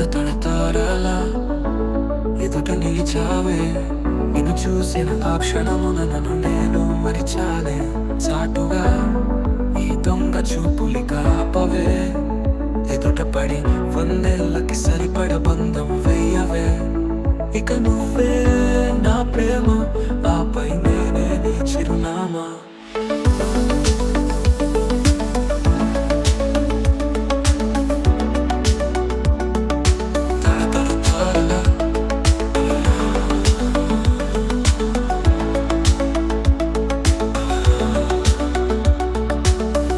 తడతడతారలా ఎదుట నిలిచావే. నిన్ను చూసిన ఆ క్షణమున నన్ను నేను మరిచానే. చాటుగా ఈ దొంగ చూపులిక ఆపవే. ఎదుట పడి వందేళ్ళకి సరిపడ బంధం వెయ్యవే. ఇక నువ్వే నా ప్రేమ, ఆపై నేనే నీ చిరునామా. తడతడతారలా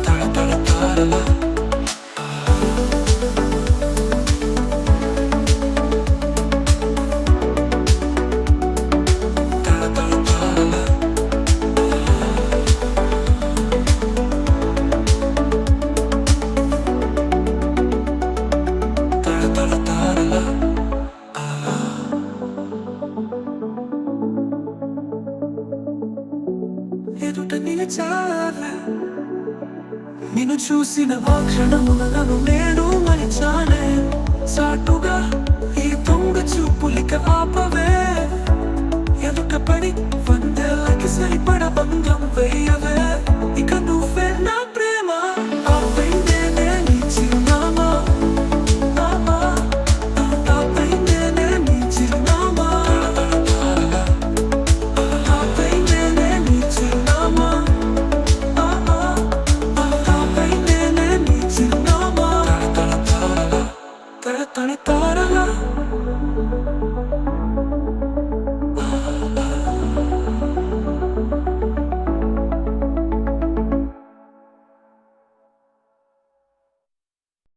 తడతడతారలా తడతడతారలా తడతడతారలా ఎదుట నిలిచావే. నిన్ను చూసిన ఆ క్షణమున నన్ను నేను మరిచానే. చాటుగా ఈ దొంగ చూపులిక ఆపవే. ఎదుట పడి వందేళ్ళకి సరిపడ బంధం వెయ్యి